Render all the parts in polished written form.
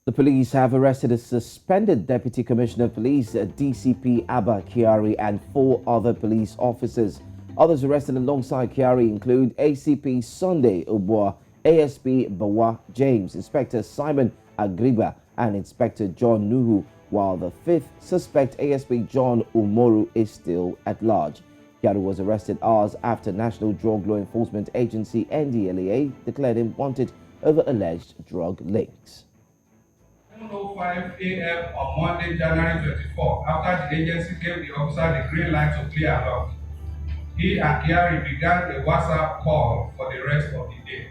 The police have arrested a suspended Deputy Commissioner of Police, DCP Abba Kyari, and 4 other police officers. Others arrested alongside Kyari include ACP Sunday Ubuah, ASP Bawa James, Inspector Simon Agrigba, and Inspector John Nuhu, while the 5th suspect, ASP John Umoru, is still at large. Kyari was arrested hours after National Drug Law Enforcement Agency NDLEA declared him wanted over alleged drug links. 7:05 a.m. on Monday, January 24, after the agency gave the officer the green light to clear along, he and Kyari began a WhatsApp call for the rest of the day.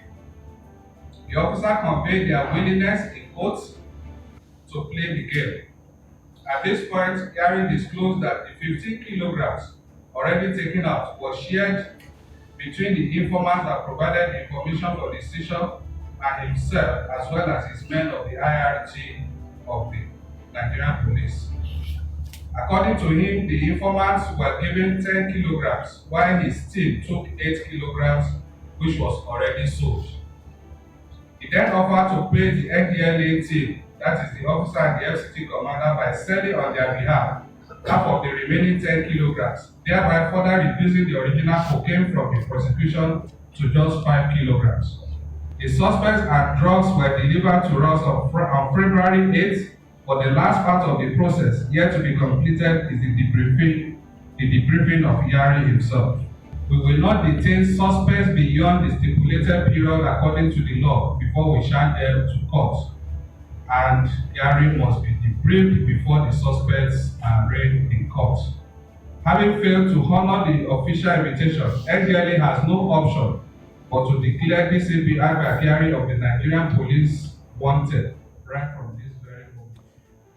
The officer conveyed their willingness in quotes to play the game. At this point, Kyari disclosed that the 15 kilograms already taken out was shared between the informants that provided information for the station and himself, as well as his men of the IRG of the Nigerian police. According to him, the informants were given 10 kilograms, while his team took 8 kilograms, which was already sold. He then offered to pay the NDLEA team, that is the officer and the FCT commander, by selling on their behalf half of the remaining 10 kilograms, thereby further reducing the original cocaine from the prosecution to just 5 kilograms. The suspects and drugs were delivered to us on February 8th, but the last part of the process yet to be completed is the debriefing of Kyari himself. We will not detain suspects beyond the stipulated period according to the law before we shall them to court, and Kyari must be debriefed before the suspects are arraigned in court. Having failed to honor the official invitation, NDLEA has no option but to declare DCP Abba Kyari of the Nigerian police wanted right from this very moment.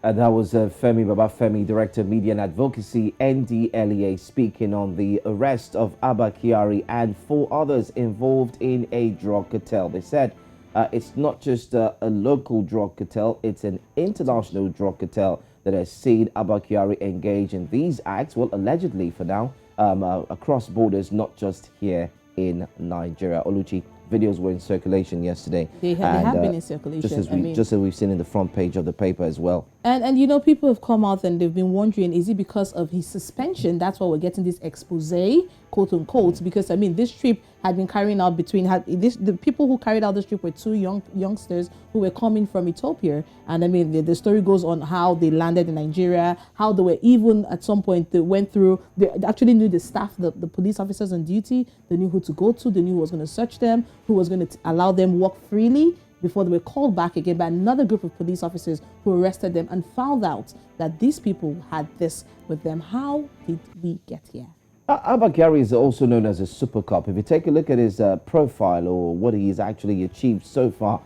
And that was Femi Babafemi, Director of Media and Advocacy, NDLEA, speaking on the arrest of Abba Kyari and 4 others involved in a drug cartel. They said it's not just a local drug cartel, it's an international drug cartel that has seen Abba Kyari engage in these acts, well, allegedly for now, across borders, not just here in Nigeria. Oluchi, videos were in circulation yesterday. They have been in circulation. Just as we've seen in the front page of the paper as well. And you know, people have come out and they've been wondering, is it because of his suspension? That's why we're getting this expose, quote unquote, because I mean, this trip had been carrying out the people who carried out this trip were 2 youngsters who were coming from Ethiopia. And I mean, the story goes on how they landed in Nigeria, how they were even at some point they went through, they actually knew the staff, the police officers on duty, they knew who to go to, they knew who was going to search them, who was going to allow them walk freely, before they were called back again by another group of police officers who arrested them and found out that these people had this with them. How did we get here? Abba Kyari is also known as a super cop. If you take a look at his profile or what he's actually achieved so far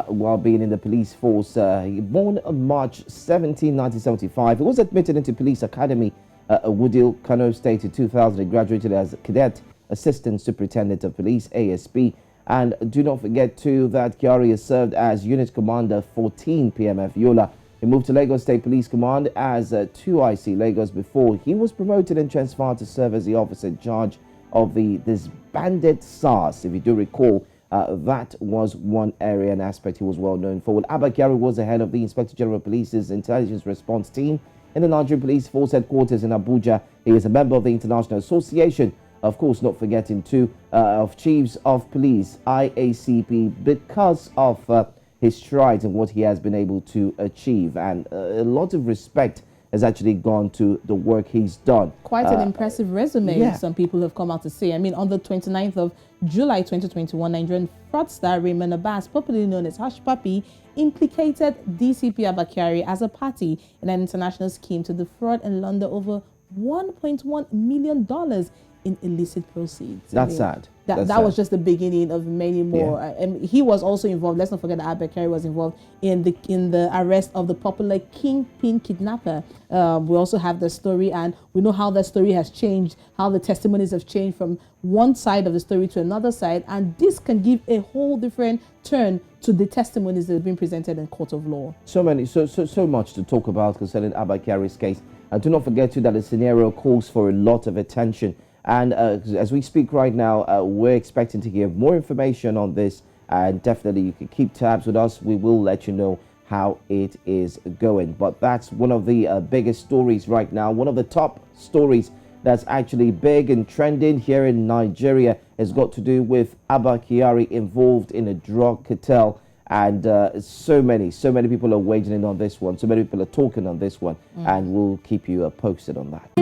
while being in the police force, he born on March 17, 1975. He was admitted into police academy at Woodhill, Kano State in 2000. He graduated as a cadet assistant superintendent of police, ASP. And do not forget, too, that Kyari has served as Unit Commander 14 PMF Yola. He moved to Lagos State Police Command as 2IC Lagos before he was promoted and transferred to serve as the officer in charge of the disbanded SARS. If you do recall, that was one area and aspect he was well known for. Well, Abba Kyari was the head of the Inspector General of Police's Intelligence Response Team in the Nigerian Police Force headquarters in Abuja. He is a member of the International Association, of course, not forgetting too, of Chiefs of Police, IACP, because of his strides and what he has been able to achieve. And a lot of respect has actually gone to the work he's done. Quite an impressive resume, some people have come out to say. I mean, on the 29th of July 2021, Nigerian fraudster Raymond Abbas, popularly known as Hush Puppy, implicated DCP Abba Kyari as a party in an international scheme to defraud and launder over $1.1 million in illicit proceeds. That's sad. That was just the beginning of many more. And he was also involved. Let's not forget that Abba Kyari was involved in the arrest of the popular kingpin kidnapper. We also have the story, and we know how that story has changed, how the testimonies have changed from one side of the story to another side, and this can give a whole different turn to the testimonies that have been presented in court of law. So much to talk about concerning Abba Kyari's case. And do not forget too that the scenario calls for a lot of attention. And as we speak right now, we're expecting to hear more information on this. And definitely you can keep tabs with us. We will let you know how it is going. But that's one of the biggest stories right now. One of the top stories that's actually big and trending here in Nigeria has got to do with Abba Kyari involved in a drug cartel. And so many people are waging in on this one. So many people are talking on this one. And we'll keep you posted on that.